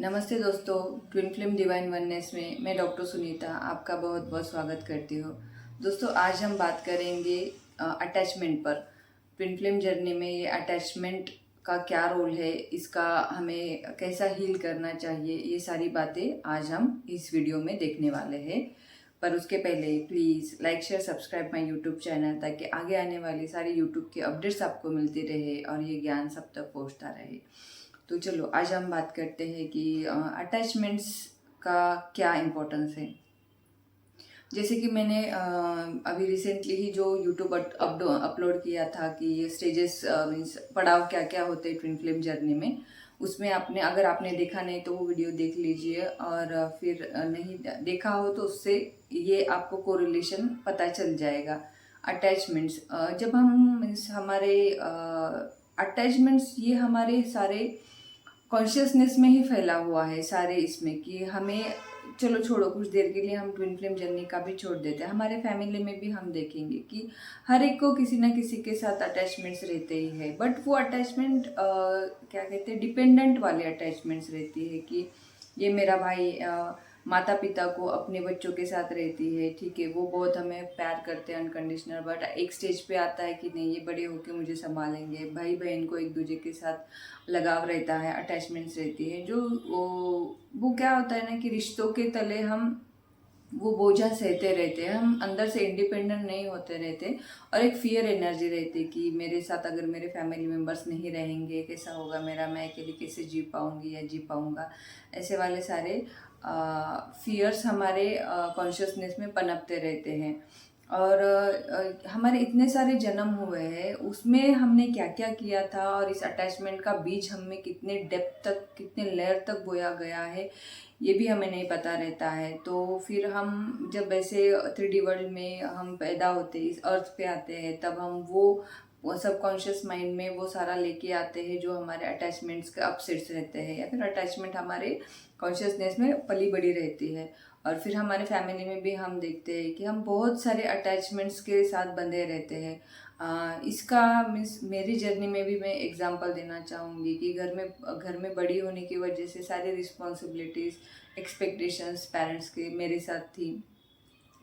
नमस्ते दोस्तों, twin flame divine oneness में मैं डॉक्टर सुनीता आपका बहुत बहुत स्वागत करती हूँ। दोस्तों, आज हम बात करेंगे अटैचमेंट पर। ट्विन फ्लेम जर्नी में ये अटैचमेंट का क्या रोल है, इसका हमें कैसा हील करना चाहिए, ये सारी बातें आज हम इस वीडियो में देखने वाले हैं। पर उसके पहले please like share subscribe my YouTube channel, ताकि आगे आने वाली सारी यूट्यूब की अपडेट्स आपको मिलती रहे और ये ज्ञान सब तक पहुँचता रहे। तो चलो आज हम बात करते हैं कि अटैचमेंट्स का क्या इम्पोर्टेंस है। जैसे कि मैंने अभी रिसेंटली ही जो यूट्यूब अपलोड किया था कि स्टेजेस मीन्स पड़ाव क्या क्या होते हैं ट्विन फ्लेम जर्नी में, उसमें आपने अगर आपने देखा नहीं तो वो वीडियो देख लीजिए, और फिर नहीं देखा हो तो उससे ये आपको कोरिलेशन पता चल जाएगा। अटैचमेंट्स जब हम मीन्स हमारे अटैचमेंट्स ये हमारे सारे कॉन्शियसनेस में ही फैला हुआ है सारे इसमें, कि हमें चलो छोड़ो, कुछ देर के लिए हम ट्विन फ्लेम जर्नी का भी छोड़ देते हैं। हमारे फैमिली में भी हम देखेंगे कि हर एक को किसी ना किसी के साथ अटैचमेंट्स रहते ही है, बट वो अटैचमेंट क्या कहते हैं, डिपेंडेंट वाले अटैचमेंट्स रहती है कि ये मेरा भाई माता पिता को अपने बच्चों के साथ रहती है, ठीक है, वो बहुत हमें प्यार करते हैं अनकंडीशनल, बट एक स्टेज पे आता है कि नहीं, ये बड़े होके मुझे संभालेंगे। भाई बहन को एक दूसरे के साथ लगाव रहता है, अटैचमेंट्स रहती है, जो वो क्या होता है ना कि रिश्तों के तले हम वो बोझा सहते रहते हैं, हम अंदर से इंडिपेंडेंट नहीं होते रहते, और एक फियर एनर्जी रहती है कि मेरे साथ अगर मेरे फैमिली मेम्बर्स नहीं रहेंगे कैसा होगा मेरा, मैं अकेले कैसे जी पाऊँगी या जी पाऊँगा। ऐसे वाले सारे फियर्स हमारे कॉन्शियसनेस में पनपते रहते हैं। और हमारे इतने सारे जन्म हुए हैं, उसमें हमने क्या क्या किया था, और इस अटैचमेंट का बीज हमें कितने डेप्थ तक, कितने लेयर तक बोया गया है, ये भी हमें नहीं पता रहता है। तो फिर हम जब ऐसे 3D वर्ल्ड में हम पैदा होते हैं, इस अर्थ पे आते हैं, तब हम वो सबकॉन्शियस माइंड में वो सारा लेके आते हैं जो हमारे अटैचमेंट्स के अपसेट्स रहते हैं, या फिर अटैचमेंट हमारे कॉन्शियसनेस में पली बड़ी रहती है। और फिर हमारे फैमिली में भी हम देखते हैं कि हम बहुत सारे अटैचमेंट्स के साथ बंधे रहते हैं। इसका मीन्स मेरी जर्नी में भी मैं एग्जांपल देना चाहूँगी कि घर में बड़ी होने की वजह से सारी रिस्पॉन्सिबिलिटीज़, एक्सपेक्टेशंस पेरेंट्स के मेरे साथ थी।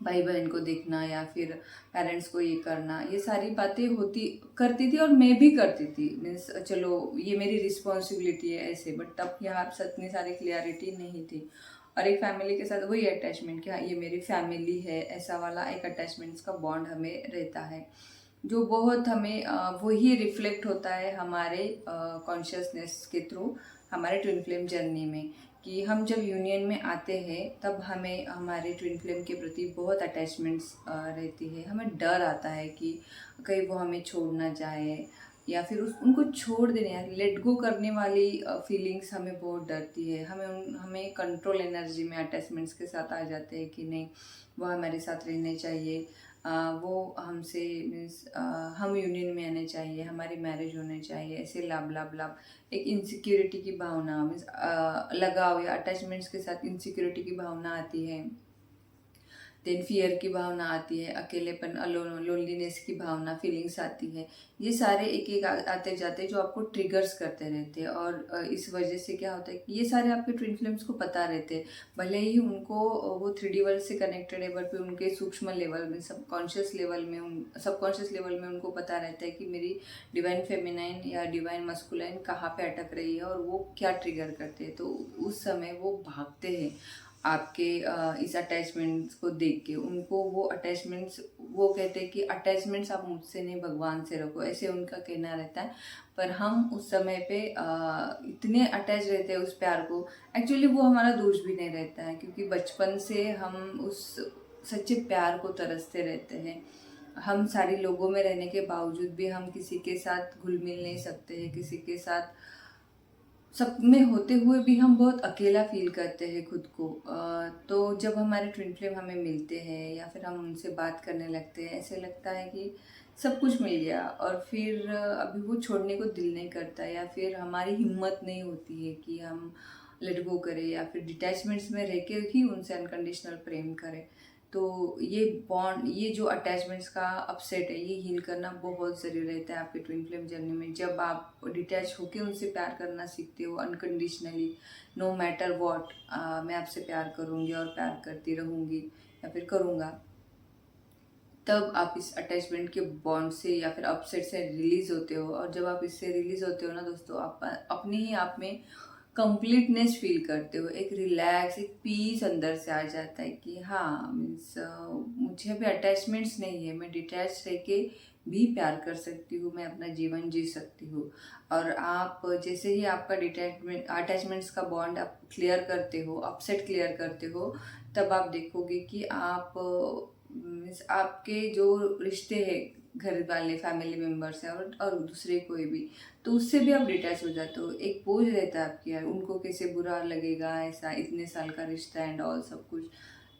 भाई बहन को देखना या फिर पेरेंट्स को ये करना, ये सारी बातें होती करती थी, और मैं भी करती थी। मीन्स चलो ये मेरी रिस्पॉन्सिबिलिटी है ऐसे, बट तब यहाँ इतनी सारी क्लियरिटी नहीं थी। और एक फैमिली के साथ वही अटैचमेंट कि हाँ ये मेरी फैमिली है, ऐसा वाला एक अटैचमेंट्स का बॉन्ड हमें रहता है, जो बहुत हमें वही रिफ्लेक्ट होता है हमारे कॉन्शियसनेस के थ्रू हमारे ट्विन फ्लेम जर्नी में। कि हम जब यूनियन में आते हैं तब हमें हमारे ट्विन फ्लेम के प्रति बहुत अटैचमेंट्स रहती है। हमें डर आता है कि कहीं वो हमें छोड़ ना जाए, या फिर उनको छोड़ देने या लेट गो करने वाली फीलिंग्स हमें बहुत डरती है। हमें कंट्रोल एनर्जी में अटैचमेंट्स के साथ आ जाते हैं कि नहीं, वो हमारे साथ रहने चाहिए, वो हमसे मीन्स हम यूनियन में आने चाहिए, हमारी मैरिज होने चाहिए, ऐसे लाभ लाभ लाभ। एक इनसिक्योरिटी की भावना मीन्स लगाव या अटैचमेंट्स के साथ इनसिक्योरिटी की भावना आती है, देन फियर की भावना आती है, अकेलेपन लोनलीनेस की भावना फीलिंग्स आती है। ये सारे एक एक आते जाते जो आपको ट्रिगर्स करते रहते हैं, और इस वजह से क्या होता है कि ये सारे आपके ट्विन फ्लेम्स को पता रहते हैं। भले ही उनको वो 3D वर्ल्ड से कनेक्टेड है, बट फिर उनके सूक्ष्म लेवल में, सबकॉन्शियस लेवल में उनको पता रहता है कि मेरी डिवाइन फेमिनाइन या डिवाइन मस्कुलाइन कहाँ पे अटक रही है, और वो क्या ट्रिगर करते हैं। तो उस समय वो भागते हैं आपके इस अटैचमेंट्स को देख के। उनको वो अटैचमेंट्स, वो कहते हैं कि अटैचमेंट्स आप मुझसे नहीं भगवान से रखो, ऐसे उनका कहना रहता है। पर हम उस समय पे इतने अटैच रहते हैं उस प्यार को, एक्चुअली वो हमारा दोष भी नहीं रहता है, क्योंकि बचपन से हम उस सच्चे प्यार को तरसते रहते हैं। हम सारे लोगों में रहने के बावजूद भी हम किसी के साथ घुल मिल नहीं सकते हैं, किसी के साथ सब में होते हुए भी हम बहुत अकेला फील करते हैं खुद को। तो जब हमारे ट्विन फ्लेम हमें मिलते हैं या फिर हम उनसे बात करने लगते हैं, ऐसे लगता है कि सब कुछ मिल गया, और फिर अभी वो छोड़ने को दिल नहीं करता, या फिर हमारी हिम्मत नहीं होती है कि हम लेट गो करें, या फिर डिटैचमेंट्स में रह के ही उनसे अनकंडीशनल प्रेम करें। तो ये बॉन्ड, ये जो अटैचमेंट्स का अपसेट है, ये हील करना बहुत ज़रूरी रहता है आपके ट्विन फ्लेम जर्नी में। जब आप डिटैच होके उनसे प्यार करना सीखते हो अनकंडीशनली, नो मैटर व्हाट, मैं आपसे प्यार करूँगी और प्यार करती रहूँगी या फिर करूँगा, तब आप इस अटैचमेंट के बॉन्ड से या फिर अपसेट से रिलीज होते हो। और जब आप इससे रिलीज होते हो ना दोस्तों, आप अपने ही आप में कंप्लीटनेस फील करते हो, एक रिलैक्स, एक पीस अंदर से आ जाता है कि हाँ मीन्स मुझे अभी अटैचमेंट्स नहीं है, मैं डिटैच रह के भी प्यार कर सकती हूँ, मैं अपना जीवन जी सकती हूँ। और आप जैसे ही आपका डिटैचमेंट अटैचमेंट्स का बॉन्ड आप क्लियर करते हो, अपसेट क्लियर करते हो, तब आप देखोगे कि आप मीन्स आपके जो रिश्ते हैं, घर वाले फैमिली मेम्बर्स हैं और दूसरे कोई भी, तो उससे भी आप डिटैच हो जाते हो। एक बोझ रहता है आपके यार, उनको कैसे बुरा लगेगा, ऐसा इतने साल का रिश्ता एंड ऑल सब कुछ,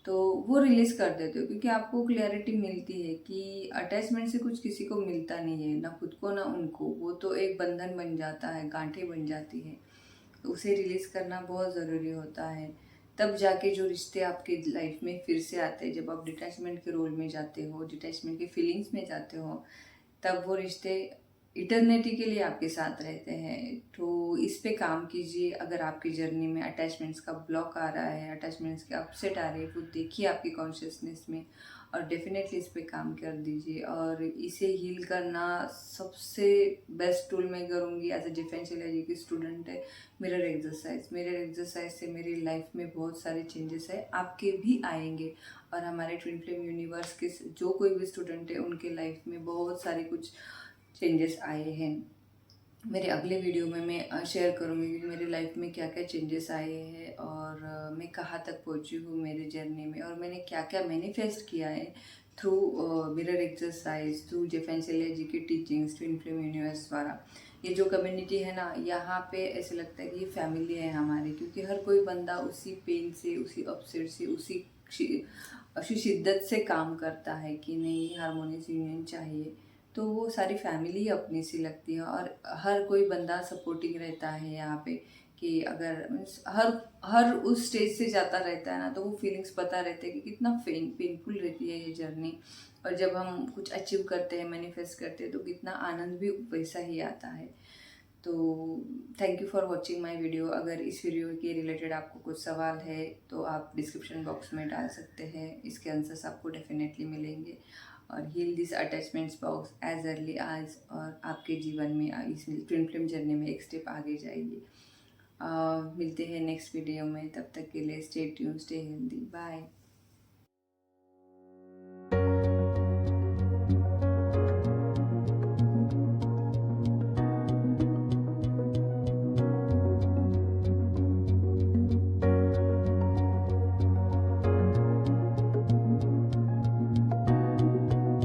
तो वो रिलीज कर देते हो, क्योंकि आपको क्लैरिटी मिलती है कि अटैचमेंट से कुछ किसी को मिलता नहीं है, ना खुद को ना उनको, वो तो एक बंधन बन जाता है, गांठें बन जाती है। तो उसे रिलीज करना बहुत ज़रूरी होता है। तब जाके जो रिश्ते आपके लाइफ में फिर से आते हैं, जब आप डिटैचमेंट के रोल में जाते हो, डिटैचमेंट के फीलिंग्स में जाते हो, तब वो रिश्ते इटर्निटी के लिए आपके साथ रहते हैं। तो इस पे काम कीजिए। अगर आपकी जर्नी में अटैचमेंट्स का ब्लॉक आ रहा है, अटैचमेंट्स के अपसेट आ रहे हैं, वो देखिए आपकी कॉन्शियसनेस में, और डेफिनेटली इस पे काम कर दीजिए। और इसे हील करना सबसे बेस्ट टूल मैं करूँगी एज ए डिफरेंशियल की स्टूडेंट है, मिरर एक्सरसाइज। मिरर एक्सरसाइज से मेरी लाइफ में बहुत सारे चेंजेस है, आपके भी आएंगे। और हमारे ट्विन फ्लेम यूनिवर्स के जो कोई भी स्टूडेंट है, उनके लाइफ में बहुत सारे कुछ चेंजेस आए हैं। मेरे अगले वीडियो में मैं शेयर करूँगी कि मेरी लाइफ में क्या क्या चेंजेस आए हैं, और मैं कहाँ तक पहुँची हूँ मेरे जर्नी में, और मैंने क्या क्या मैनिफेस्ट किया है थ्रू मिरर एक्सरसाइज, थ्रू जेफेंसिलिया जी की टीचिंग्स, ट्विन फ्लेम यूनिवर्स द्वारा। ये जो कम्युनिटी है ना, यहाँ पे ऐसे लगता है कि ये फैमिली है हमारी, क्योंकि हर कोई बंदा उसी पेन से, उसी अपसेट से, उसी शिद्दत से काम करता है कि नहीं हारमोनियस यूनियन चाहिए। तो वो सारी फैमिली ही अपनी सी लगती है, और हर कोई बंदा सपोर्टिंग रहता है यहाँ पे, कि अगर मीन्स हर हर उस स्टेज से जाता रहता है ना, तो वो फीलिंग्स पता रहते हैं कि कितना पेनफुल रहती है ये जर्नी। और जब हम कुछ अचीव करते हैं, मैनिफेस्ट करते हैं, तो कितना आनंद भी वैसा ही आता है। तो thank you for watching my video. अगर इस वीडियो के रिलेटेड आपको कुछ सवाल है तो आप डिस्क्रिप्शन बॉक्स में डाल सकते हैं, इसके आंसर्स आपको डेफिनेटली मिलेंगे। और heal this attachments box as early as, और आपके जीवन में इस ट्विन फ्लेम जर्नी में एक स्टेप आगे जाएगी। मिलते हैं नेक्स्ट वीडियो में, तब तक के लिए stay tune, stay healthy, bye.